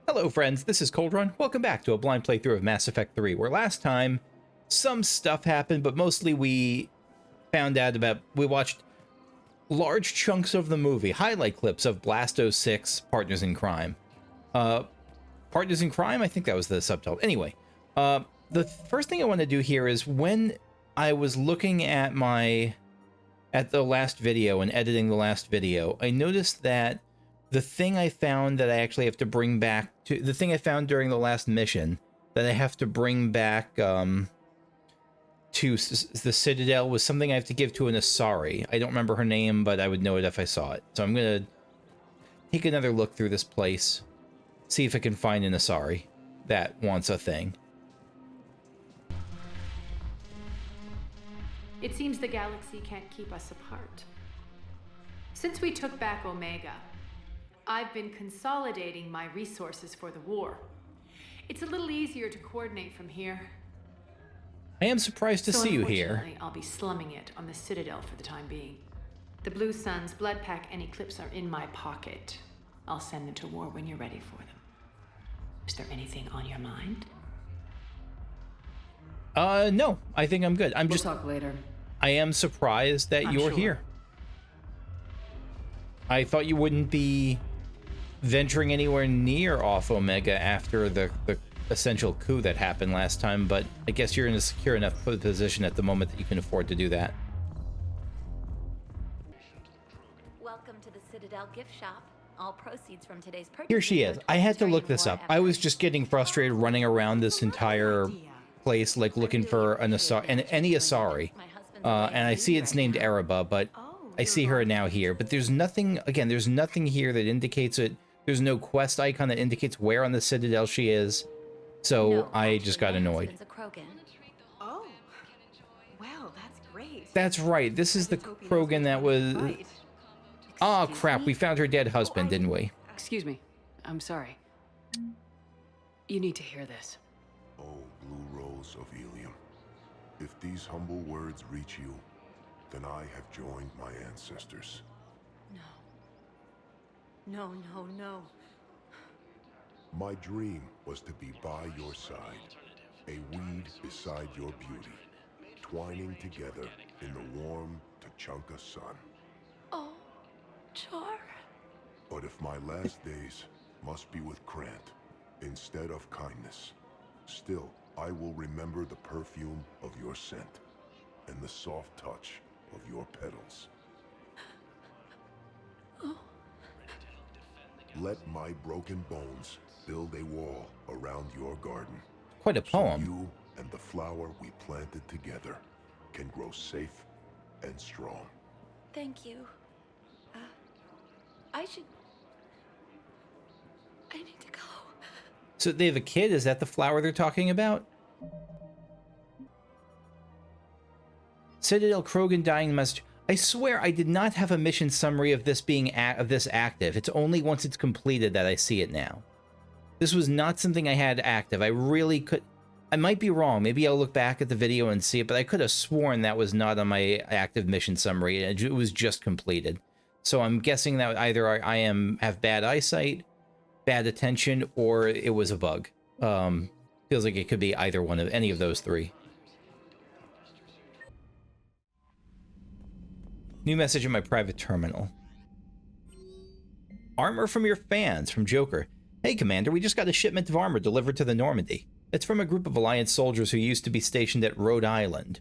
Hello friends, this is Cold Run. Welcome back to a blind playthrough of Mass Effect 3, where last time some stuff happened, but mostly we watched large chunks of the movie, highlight clips of Blast 06, Partners in Crime. Partners in Crime? I think that was the subtitle. Anyway, the first thing I want to do here is when I was looking at the last video and editing the last video, I noticed that the thing I found that I actually have to bring back to the thing I found during the last mission that I have to bring back to the Citadel was something I have to give to an Asari. I don't remember her name, but I would know it if I saw it. So I'm going to take another look through this place, see if I can find an Asari that wants a thing. It seems the galaxy can't keep us apart. Since we took back Omega, I've been consolidating my resources for the war. It's a little easier to coordinate from here. I am surprised to see you here. Unfortunately, I'll be slumming it on the Citadel for the time being. The Blue Suns, Blood Pack, and Eclipse are in my pocket. I'll send them to war when you're ready for them. Is there anything on your mind? No. I think I'm good. We'll talk later. I am surprised that you're here. I thought you wouldn't be venturing anywhere near off Omega after the essential coup that happened last time, but I guess you're in a secure enough position at the moment that you can afford to do that. Welcome to the Citadel gift shop. All proceeds from today's purchase. Here she is. I had to look this up. I was just getting frustrated running around this entire place, like looking for an Asari, and any Asari. And I see it's named Ereba, but I see her now here. But there's nothing, again, there's nothing here that indicates it. There's no quest icon that indicates where on the Citadel she is. So I just got annoyed. Oh, well, that's great. That's right. This is the Krogan that was... Oh, crap. We found her dead husband, didn't we? Excuse me. I'm sorry. You need to hear this. Oh, Blue Rose of Ilium. If these humble words reach you, then I have joined my ancestors. No, no, no. My dream was to be by your side, a weed beside your beauty, twining together in the warm Tuchanka sun. Oh, Charr. But if my last days must be with Krant instead of kindness, still I will remember the perfume of your scent and the soft touch of your petals. Oh. Let my broken bones build a wall around your garden. Quite a poem. So you and the flower we planted together can grow safe and strong. Thank you. I need to go. So they have a kid? Is that the flower they're talking about? Citadel Krogan dying message. I swear I did not have a mission summary of this being active. It's only once it's completed that I see it now. This was not something I had active. I really could... I might be wrong. Maybe I'll look back at the video and see it, but I could have sworn that was not on my active mission summary. It was just completed. So I'm guessing that either I have bad eyesight, bad attention, or it was a bug. Feels like it could be either one of any of those three. New message in my private terminal. Armor from your fans, from Joker. Hey, Commander, we just got a shipment of armor delivered to the Normandy. It's from a group of Alliance soldiers who used to be stationed at Rhode Island.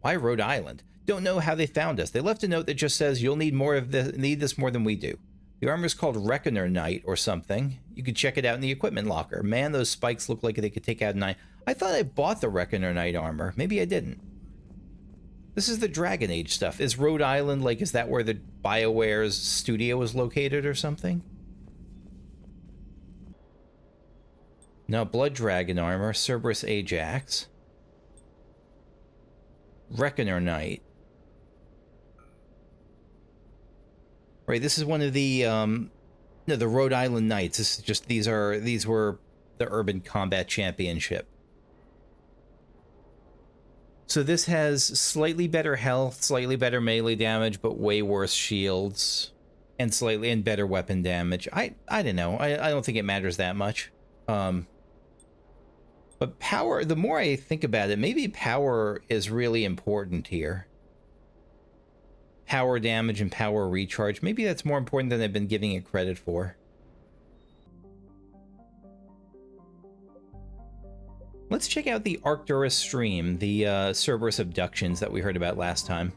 Why Rhode Island? Don't know how they found us. They left a note that just says, you'll need this more than we do. The armor's called Reckoner Knight or something. You could check it out in the equipment locker. Man, those spikes look like they could take out 9. I thought I bought the Reckoner Knight armor. Maybe I didn't. This is the Dragon Age stuff. Is Rhode Island, like, is that where the BioWare's studio is located or something? No, Blood Dragon armor, Cerberus Ajax. Reckoner Knight. Right, this is one of the, no, the Rhode Island Knights. This is just, these were the Urban Combat Championship. So this has slightly better health, slightly better melee damage, but way worse shields. and slightly and better weapon damage. I don't know. I don't think it matters that much. But power, the more I think about it, maybe power is really important here. Power damage and power recharge. Maybe that's more important than I've been giving it credit for. Let's check out the Arcturus stream, the Cerberus abductions that we heard about last time.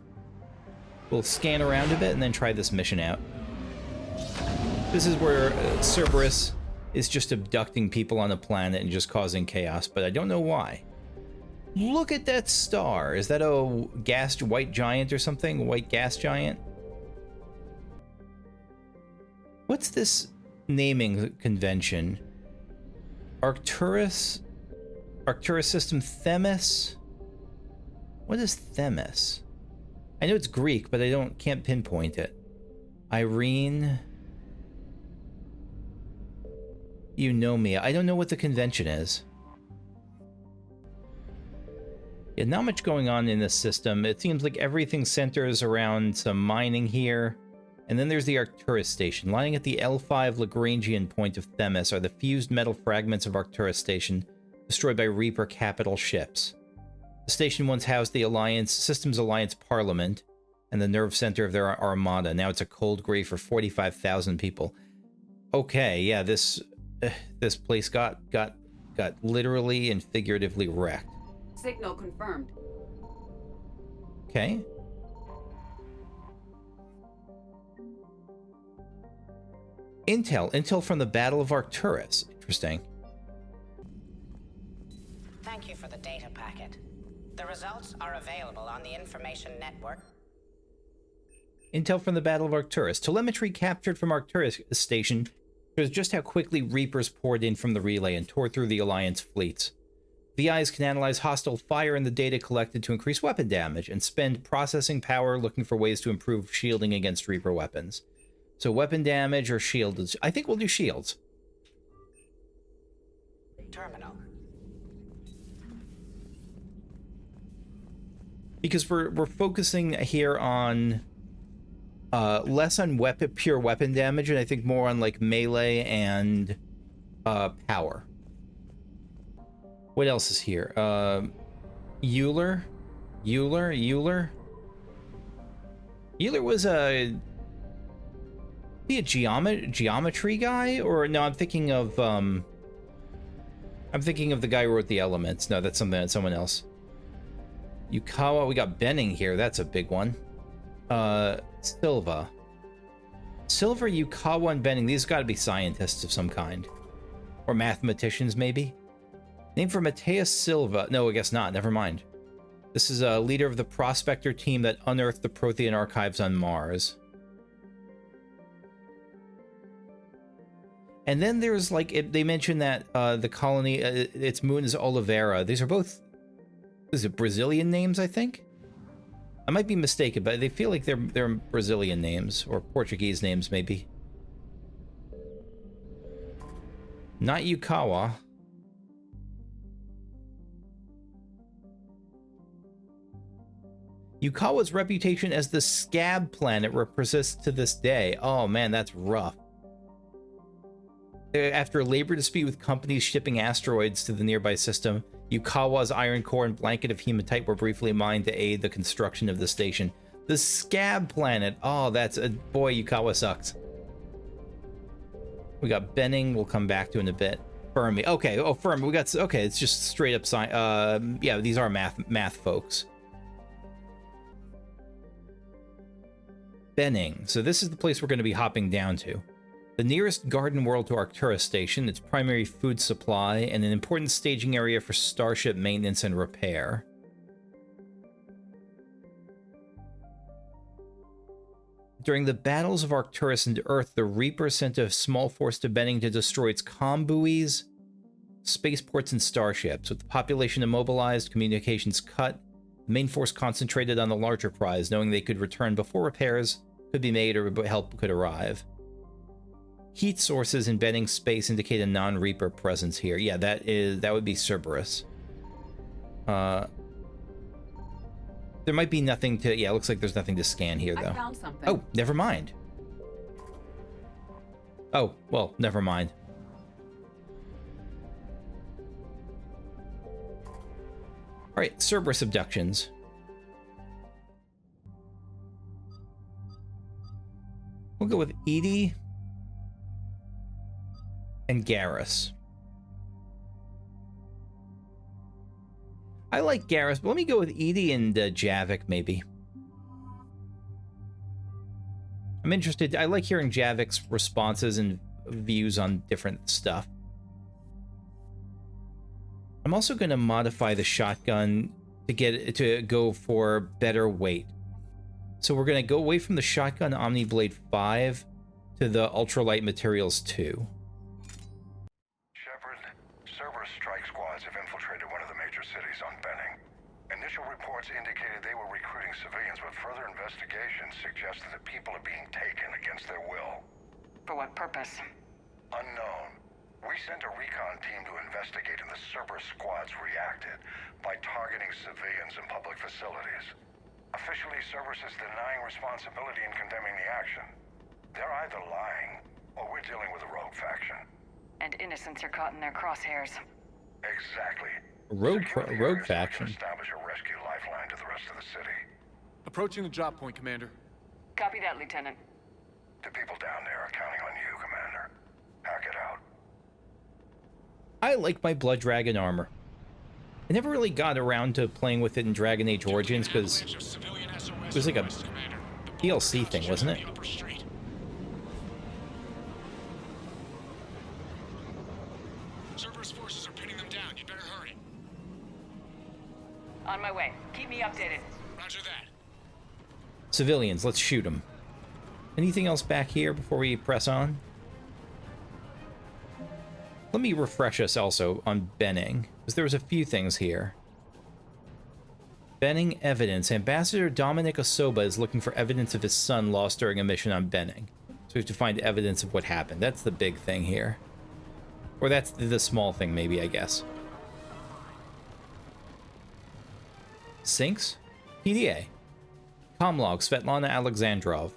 We'll scan around a bit and then try this mission out. This is where Cerberus is just abducting people on a planet and just causing chaos, but I don't know why. Look at that star. Is that a gassed white giant or something? A white gas giant? What's this naming convention? Arcturus system Themis? What is Themis? I know it's Greek, but I can't pinpoint it. Irene. Eunomia. I don't know what the convention is. Yeah, not much going on in this system. It seems like everything centers around some mining here. And then there's the Arcturus station. Lying at the L5 Lagrangian point of Themis are the fused metal fragments of Arcturus station, destroyed by Reaper capital ships. The station once housed the Systems Alliance Parliament and the nerve center of their armada. Now it's a cold grave for 45,000 people. Okay, yeah, this place got literally and figuratively wrecked. Signal confirmed. Okay. Intel from the Battle of Arcturus. Interesting. Thank you for the data packet. The results are available on the information network. Intel from the Battle of Arcturus. Telemetry captured from Arcturus station shows just how quickly Reapers poured in from the relay and tore through the Alliance fleets. VIs can analyze hostile fire and the data collected to increase weapon damage, and spend processing power looking for ways to improve shielding against Reaper weapons. So weapon damage or shields. I think we'll do shields. Terminal. Because we're focusing here on less on pure weapon damage, and I think more on like melee and power. What else is here? Euler was a geometry guy, or no? I'm thinking of the guy who wrote the Elements. No, that's someone else. Yukawa, we got Benning here. That's a big one. Silva, Yukawa, and Benning. These got to be scientists of some kind, or mathematicians, maybe. Name for Mateus Silva. No, I guess not. Never mind. This is a leader of the prospector team that unearthed the Prothean archives on Mars. And then there's like they mentioned that the colony, its moon is Oliveira. These are both, is it Brazilian names? I think. I might be mistaken, but they feel like they're Brazilian names or Portuguese names, maybe. Not Yukawa. Yukawa's reputation as the scab planet persists to this day. Oh man, that's rough. After a labor dispute with companies shipping asteroids to the nearby system, Yukawa's iron core and blanket of hematite were briefly mined to aid the construction of the station. The scab planet. Oh, that's a boy. Yukawa sucks. We got Benning. We'll come back to in a bit. Fermi. Okay. Oh, Fermi. We got. Okay. It's just straight up science. Yeah, these are math folks. Benning. So this is the place we're going to be hopping down to. The nearest garden world to Arcturus station, its primary food supply, and an important staging area for starship maintenance and repair. During the battles of Arcturus and Earth, the Reaper sent a small force to Benning to destroy its comm buoys, spaceports, and starships. With the population immobilized, communications cut, the main force concentrated on the larger prize, knowing they could return before repairs could be made or help could arrive. Heat sources in Benning's space indicate a non-Reaper presence here. Yeah, that would be Cerberus. There might be nothing to... Yeah, it looks like there's nothing to scan here, though. I found something. Oh, never mind. Oh, well, never mind. Alright, Cerberus abductions. We'll go with Edie and Garrus. I like Garrus, but let me go with Edie and Javik, maybe. I'm interested. I like hearing Javik's responses and views on different stuff. I'm also going to modify the shotgun to get it to go for better weight. So we're going to go away from the shotgun Omniblade 5 to the ultralight materials 2. Shepard, Cerberus strike squads have infiltrated one of the major cities on Benning. Initial reports indicated they were recruiting civilians, but further investigation suggested that people are being taken against their will. For what purpose? Unknown. We sent a recon team to investigate, and the Cerberus squads reacted by targeting civilians and public facilities. Officially, Cerberus is denying responsibility and condemning the action. They're either lying, or we're dealing with a rogue faction. And innocents are caught in their crosshairs. Exactly. Rogue Secure the area so we can faction. establish a rescue lifeline to the rest of the city. Approaching the drop point, Commander. Copy that, Lieutenant. The people down there are counting on you, Commander. Hack it out. I like my Blood Dragon armor. I never really got around to playing with it in Dragon Age Origins because it was like a DLC thing, wasn't it? Cerberus forces are pinning them down. You better hurry. On my way. Keep me updated. Roger that. Civilians, let's shoot them. Anything else back here before we press on? Let me refresh us also on Benning, because there was a few things here. Benning evidence. Ambassador Dominic Osoba is looking for evidence of his son lost during a mission on Benning. So we have to find evidence of what happened. That's the big thing here. Or that's the small thing, maybe, I guess. Sinks? PDA. Comlog, Svetlana Alexandrov.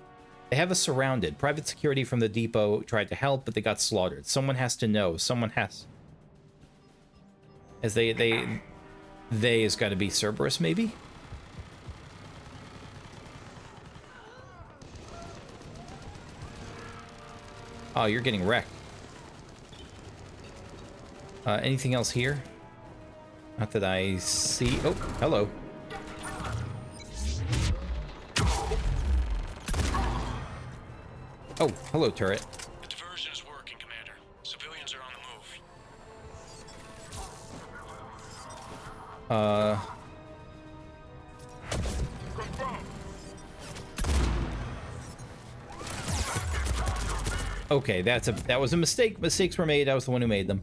They have us surrounded. Private security from the depot tried to help, but they got slaughtered. Someone has to know. Someone has... As they has got to be Cerberus, maybe? Oh, you're getting wrecked. Anything else here? Not that I see. Oh, hello. Oh, hello, turret. The diversion is working, Commander. Civilians are on the move. Okay, that was a mistake. Mistakes were made. I was the one who made them.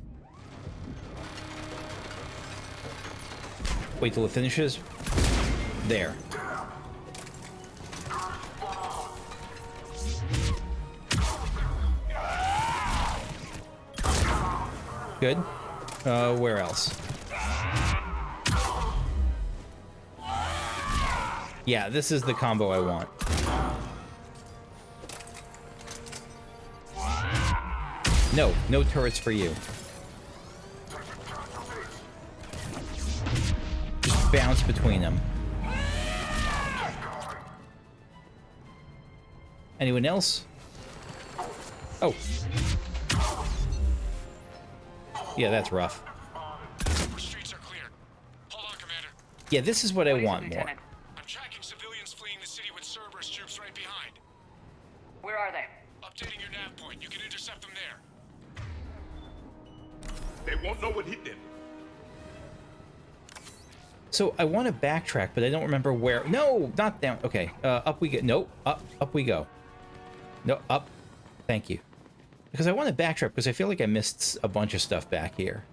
Wait till it finishes. There. Good. Where else? Yeah, this is the combo I want. No, no turrets for you. Just bounce between them. Anyone else? Oh. Yeah, that's rough. Streets are clear. Hold on, Commander. Yeah, this is what I What is it, want more. Lieutenant? I'm tracking civilians fleeing the city with Cerberus troops right behind. Where are they? Updating your nav point. You can intercept them there. They won't know what hit them. So I want to backtrack, but I don't remember where. No, not down. Okay, up we go. Nope, up we go. No, up. Thank you. Because I want to backtrack because I feel like I missed a bunch of stuff back here.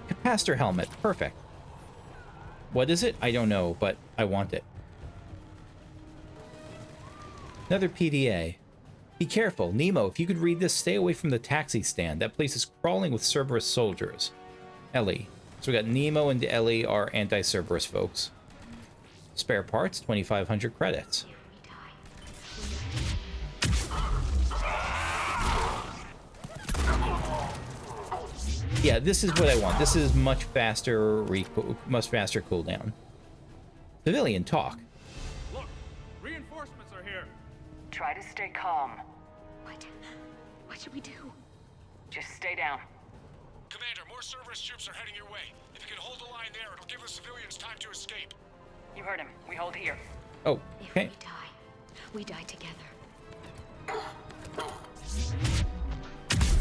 Capacitor helmet, perfect. What is it? I don't know, but I want it. Another PDA. Be careful. Nemo, if you could read this, stay away from the taxi stand. That place is crawling with Cerberus soldiers. Ellie. So we got Nemo and Ellie are anti-Cerberus folks. Spare parts, 2,500 credits. Yeah, this is what I want. This is much faster cooldown. Civilian, talk. Look, reinforcements are here. Try to stay calm. What should we do? Just stay down. Commander, more Cerberus troops are heading your way. If you can hold the line there, it'll give the civilians time to escape. You heard him. We hold here. Oh, If okay. we die together.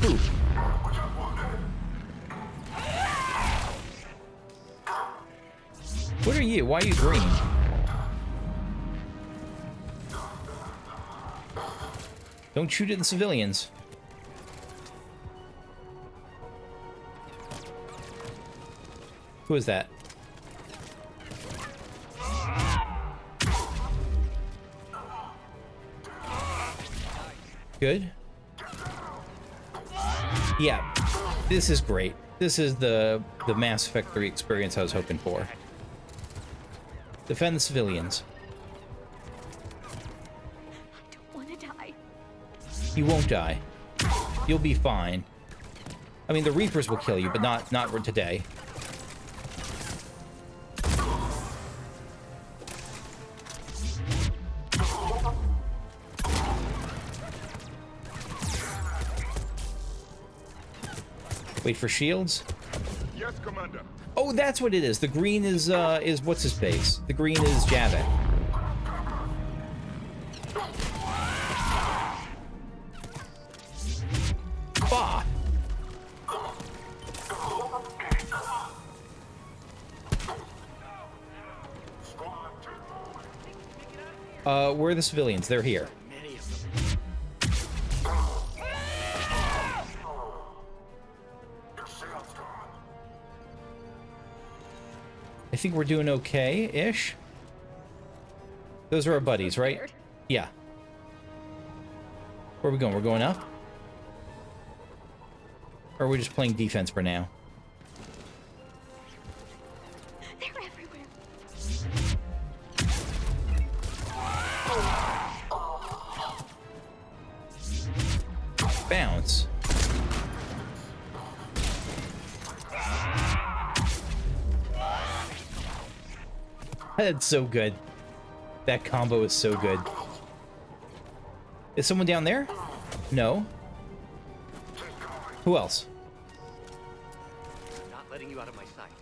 Ooh. What are you? Why are you green? Don't shoot at the civilians. Who is that? Good. Yeah, this is great. This is the Mass Effect 3 experience I was hoping for. Defend the civilians. I don't want to die. You won't die. You'll be fine. I mean, the Reapers will kill you, but not today. Wait for shields. Yes, Commander. Oh, that's what it is. The green is what's his face? The green is Javik. Bah! Where are the civilians? They're here. I think we're doing okay-ish. Those are our buddies, right? Yeah. Where are we going? We're going up? Or are we just playing defense for now? They're everywhere. Bounce. That's so good. That combo is so good. Is someone down there? No. Who else? Not letting you out of my sight.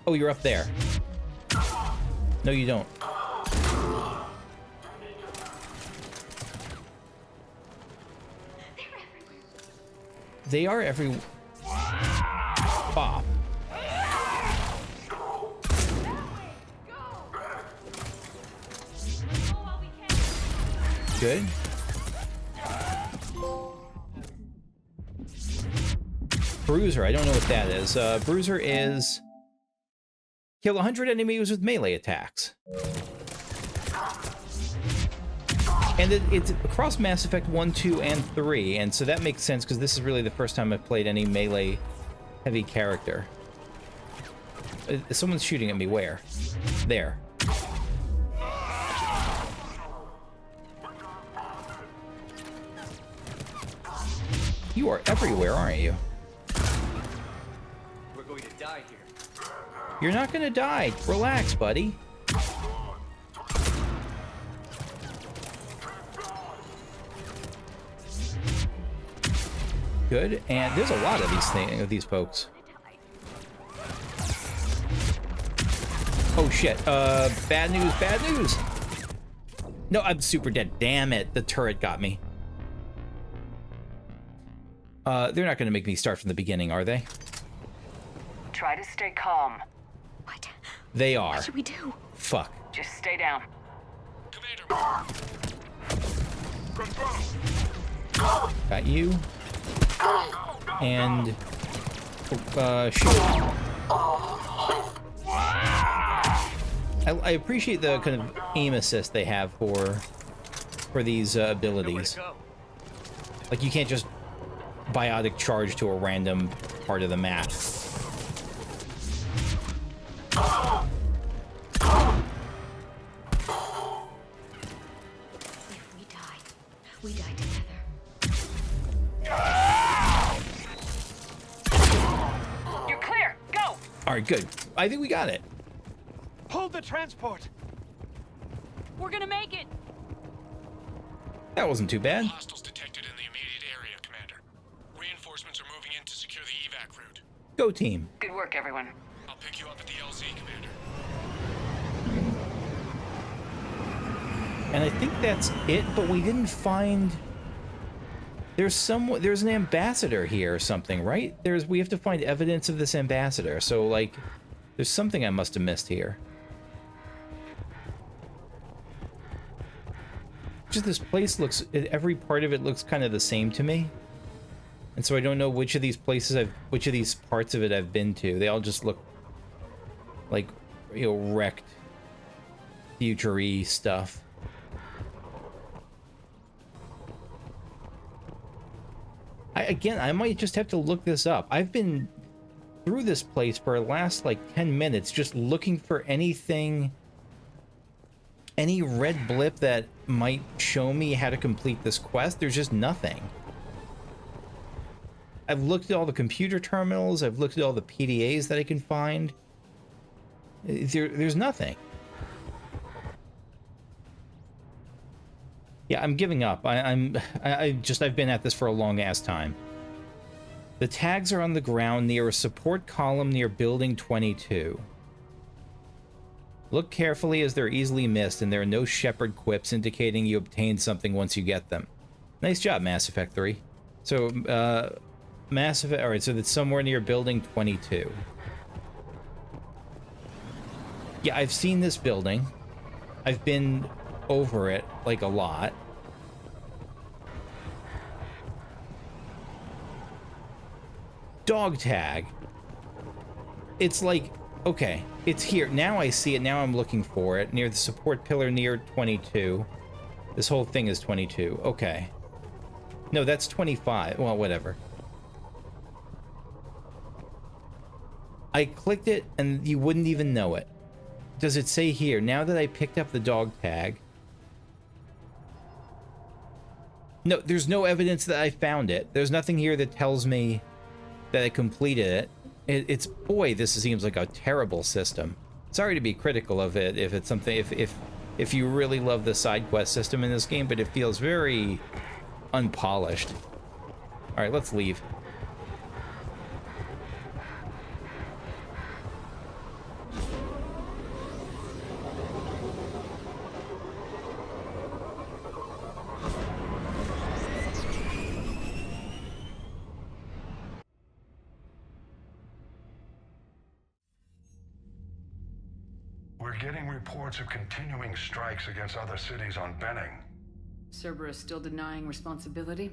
Oh, you're up there. No, you don't. They are everywhere. Bop. Good. Bruiser, I don't know what that is. Bruiser is kill 100 enemies with melee attacks. And it's across Mass Effect 1, 2, and 3, and so that makes sense because this is really the first time I've played any melee heavy character. Someone's shooting at me. Where? There. You are everywhere, aren't you? We're going to die here. You're not gonna die. Relax, buddy. Good, and there's a lot of these folks. Oh shit, bad news, bad news! No, I'm super dead. Damn it, the turret got me. They're not gonna make me start from the beginning, are they? Try to stay calm. What? They are. What should we do? Fuck. Just stay down. Commander. Got you. And shoot. I appreciate the kind of aim assist they have for these abilities. Like you can't just biotic charge to a random part of the map. If we die together. All right, good. I think we got it. Hold the transport! We're gonna make it! That wasn't too bad. Hostiles detected in the immediate area, Commander. Reinforcements are moving in to secure the evac route. Go team. Good work, everyone. I'll pick you up at the LZ, Commander. And I think that's it, but we didn't find... There's an ambassador here or something, right? We have to find evidence of this ambassador. So, like, there's something I must have missed here. Just this place looks... Every part of it looks kind of the same to me. And so I don't know which of these places which of these parts of it I've been to. They all just look like, you know, wrecked, future-y stuff. Again, I might just have to look this up. I've been through this place for the last, like, 10 minutes just looking for anything, any red blip that might show me how to complete this quest. There's just nothing. I've looked at all the computer terminals. I've looked at all the PDAs that I can find. There's nothing. Yeah, I'm giving up. I've been at this for a long ass time. The tags are on the ground near a support column near building 22. Look carefully as they're easily missed, and there are no Shepard quips indicating you obtained something once you get them. Nice job, Mass Effect 3. So, Mass Effect... Alright, so that's somewhere near building 22. Yeah, I've seen this building. I've been over it, like, a lot. Dog tag. It's like, okay, it's here. Now I see it. Now I'm looking for it. Near the support pillar near 22. This whole thing is 22. Okay. No, that's 25. Well, whatever. I clicked it, and you wouldn't even know it. Does it say here, now that I picked up the dog tag? No, there's no evidence that I found it. There's nothing here that tells me that I completed it. It's, boy, this seems like a terrible system. Sorry to be critical of it if it's something, if you really love the side quest system in this game, but it feels very unpolished. All right, let's leave. We're getting reports of continuing strikes against other cities on Benning. Cerberus still denying responsibility?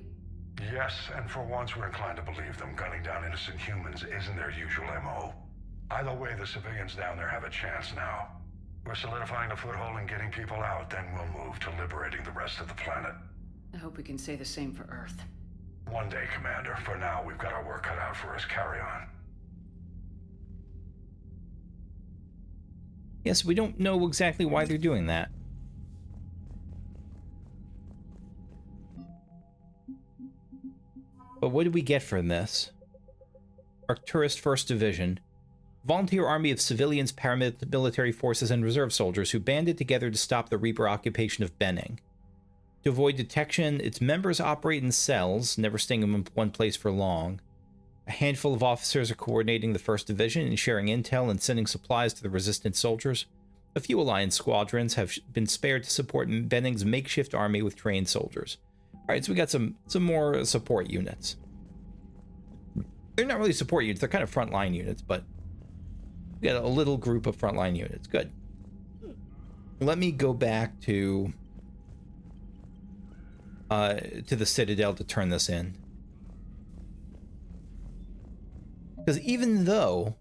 Yes, and for once we're inclined to believe them. Gunning down innocent humans isn't their usual MO. Either way, the civilians down there have a chance now. We're solidifying a foothold and getting people out, then we'll move to liberating the rest of the planet. I hope we can say the same for Earth. One day, Commander. For now, we've got our work cut out for us. Carry on. Yes, we don't know exactly why they're doing that. But what did we get from this? Arcturus 1st Division. Volunteer army of civilians, paramilitary forces, and reserve soldiers who banded together to stop the Reaper occupation of Benning. To avoid detection, its members operate in cells, never staying in one place for long. A handful of officers are coordinating the 1st Division and sharing intel and sending supplies to the resistant soldiers. A few Alliance squadrons have been spared to support Benning's makeshift army with trained soldiers. Alright, so we got some more support units. They're not really support units, they're kind of frontline units, but we got a little group of frontline units. Good. Let me go back to the Citadel to turn this in. Because even though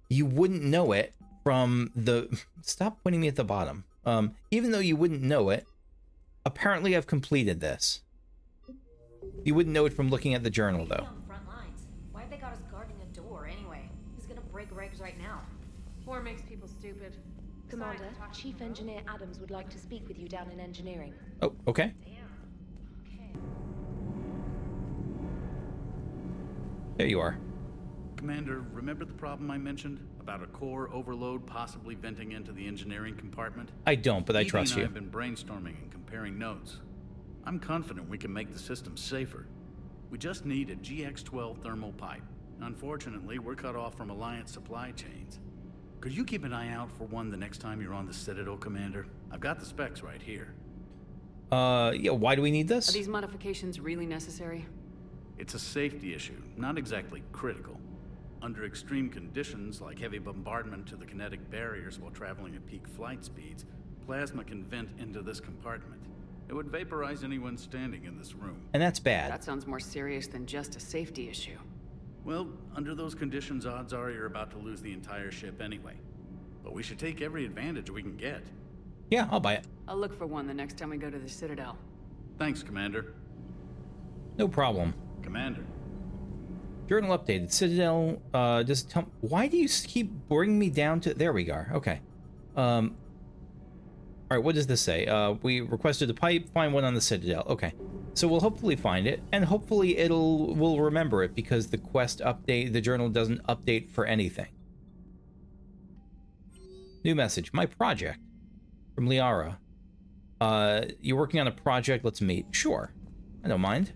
you wouldn't know it from the... Stop pointing me at the bottom. Even though you wouldn't know it, apparently I've completed this. You wouldn't know it from looking at the journal, though. Front lines. Why have they got us guarding a door anyway? Who's gonna break regs right now? War makes people stupid. Commander, Chief Engineer Adams would like to speak with you down in engineering. Oh, okay. There you are. Commander, remember the problem I mentioned? About a core overload possibly venting into the engineering compartment? I don't, but I Evie trust and I you. have been brainstorming and comparing notes. I'm confident we can make the system safer. We just need a GX-12 thermal pipe. Unfortunately, we're cut off from Alliance supply chains. Could you keep an eye out for one the next time you're on the Citadel, Commander? I've got the specs right here. Yeah, why do we need this? Are these modifications really necessary? It's a safety issue, not exactly critical. Under extreme conditions, like heavy bombardment to the kinetic barriers while traveling at peak flight speeds, plasma can vent into this compartment. It would vaporize anyone standing in this room. And that's bad. That sounds more serious than just a safety issue. Well, under those conditions, odds are you're about to lose the entire ship anyway. But we should take every advantage we can get. Yeah, I'll buy it. I'll look for one the next time we go to the Citadel. Thanks, Commander. No problem. Commander. Journal updated. Citadel, just tell... Why do you keep bringing me down to... There we are. Okay. Alright, what does this say? We requested a pipe, find one on the Citadel. Okay. So we'll hopefully find it, and hopefully we'll remember it, because the quest update, the journal doesn't update for anything. New message. My project. From Liara. You're working on a project, let's meet. Sure. I don't mind.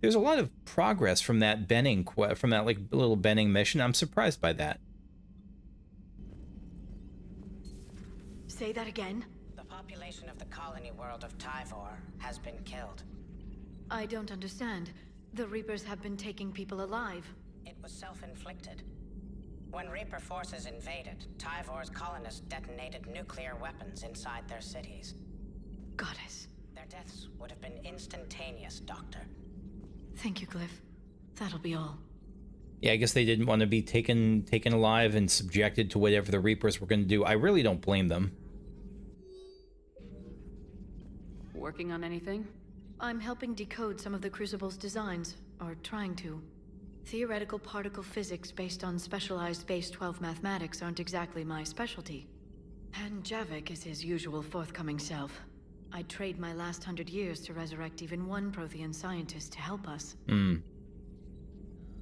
There's a lot of progress from that Benning from that like little Benning mission. I'm surprised by that. Say that again. The population of the colony world of Tyvor has been killed. I don't understand. The Reapers have been taking people alive. It was self-inflicted. When Reaper forces invaded, Tyvor's colonists detonated nuclear weapons inside their cities. Goddess. Their deaths would have been instantaneous, Doctor. Thank you, Glyph. That'll be all. Yeah, I guess they didn't want to be taken alive and subjected to whatever the Reapers were going to do. I really don't blame them. Working on anything? I'm helping decode some of the Crucible's designs, or trying to. Theoretical particle physics based on specialized base 12 mathematics aren't exactly my specialty. And Javik is his usual forthcoming self. I'd trade my last 100 years to resurrect even one Prothean scientist to help us.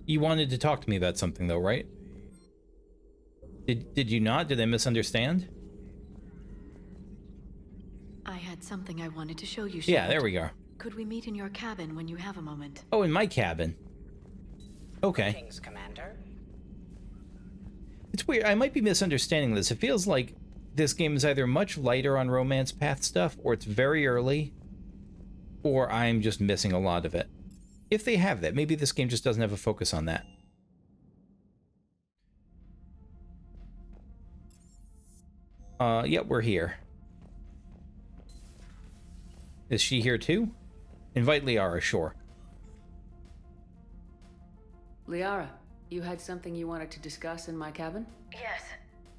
You wanted to talk to me about something, though, right? Did you not? Did I misunderstand? I had something I wanted to show you, Yeah, Shepard. there we go. Could we meet in your cabin when you have a moment? Oh, in my cabin. Okay. Greetings, Commander. It's weird. I might be misunderstanding this. It feels like this game is either much lighter on romance path stuff, or it's very early, or I'm just missing a lot of it. If they have that, maybe this game just doesn't have a focus on that. Yeah, we're here. Is she here too? Invite Liara, sure. Liara, you had something you wanted to discuss in my cabin? Yes.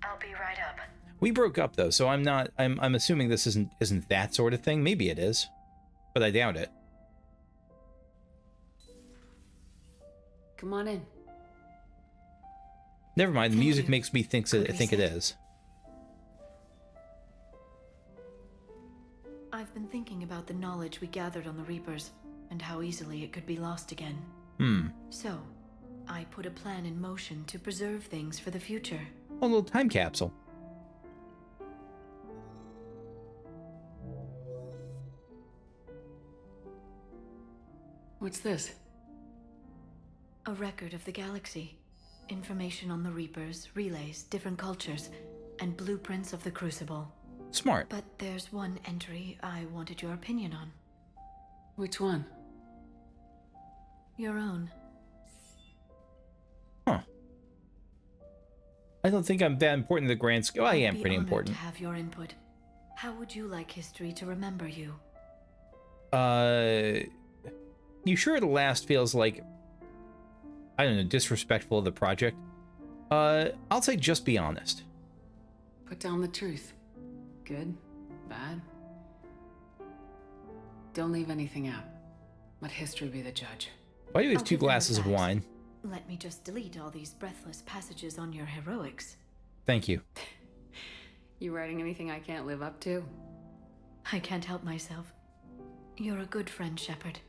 I'll be right up. We broke up though, so I'm assuming this isn't that sort of thing. Maybe it is, but I doubt it. Come on in. Never mind. The Thank music you. makes me think it is. I've been thinking about the knowledge we gathered on the Reapers, and how easily it could be lost again. So, I put a plan in motion to preserve things for the future. A little time capsule. What's this? A record of the galaxy. Information on the Reapers, relays, different cultures, and blueprints of the Crucible. Smart. But there's one entry I wanted your opinion on. Which one? Your own. Huh. I don't think I'm that important in the grand scheme. I am I'd be pretty honored important. to have your input. How would you like history to remember you? You sure the last feels like, I don't know, disrespectful of the project? I'll say just be honest. Put down the truth. Good, bad. Don't leave anything out. Let history be the judge. Why do you have I'll 2 give them glasses of that. wine? Let me just delete all these breathless passages on your heroics. Thank you. You writing anything I can't live up to? I can't help myself. You're a good friend, Shepard.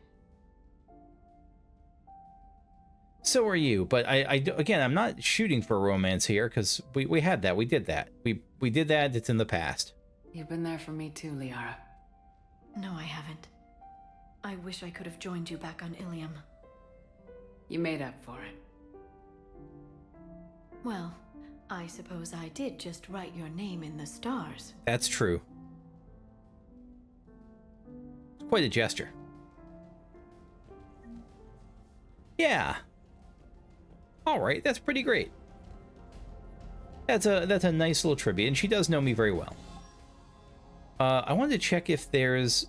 So are you, but again, I'm not shooting for romance here, because we had that. We did that. We did that. It's in the past. You've been there for me too, Liara. No, I haven't. I wish I could have joined you back on Ilium. You made up for it. Well, I suppose I did just write your name in the stars. That's true. It's quite a gesture. Yeah. All right, that's pretty great. That's a nice little tribute, and she does know me very well. I wanted to check if there's...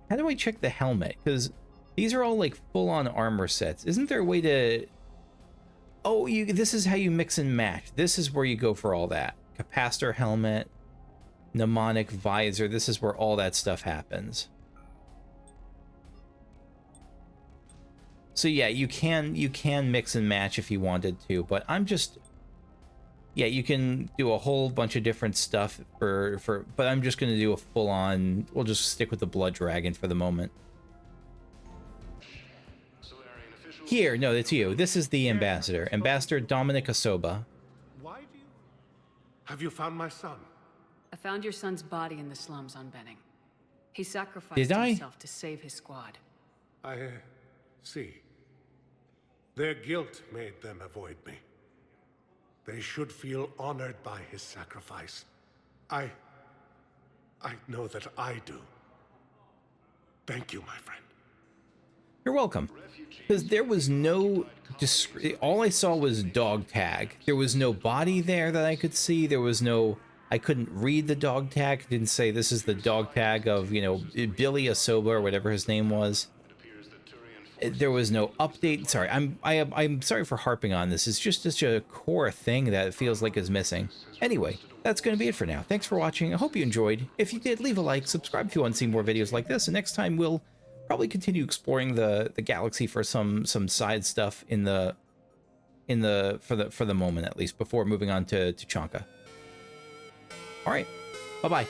How do I check the helmet? Because these are all like full-on armor sets. Isn't there a way to... Oh, this is how you mix and match. This is where you go for all that. Capacitor helmet, mnemonic visor. This is where all that stuff happens. So yeah, you can mix and match if you wanted to, but I'm just... Yeah, you can do a whole bunch of different stuff but I'm just going to do a full-on... We'll just stick with the Blood Dragon for the moment. Here, no, it's you. This is the ambassador. Ambassador Dominic Asoba. Why do you... Have you found my son? I found your son's body in the slums on Benning. He sacrificed himself to save his squad. I see. Their guilt made them avoid me. They should feel honored by his sacrifice. I know that I do. Thank you, my friend. You're welcome. Because there was no... All I saw was dog tag. There was no body there that I could see. There was no... I couldn't read the dog tag. It didn't say this is the dog tag of, you know, Billy Asoba or whatever his name was. There was no update. Sorry, I'm sorry for harping on this. It's just such a core thing that it feels like is missing. Anyway, that's going to be it for now. Thanks for watching. I hope you enjoyed. If you did, leave a like, subscribe if you want to see more videos like this, and next time we'll probably continue exploring the galaxy for some side stuff for the moment, at least, before moving on to Tuchanka. All right, bye bye.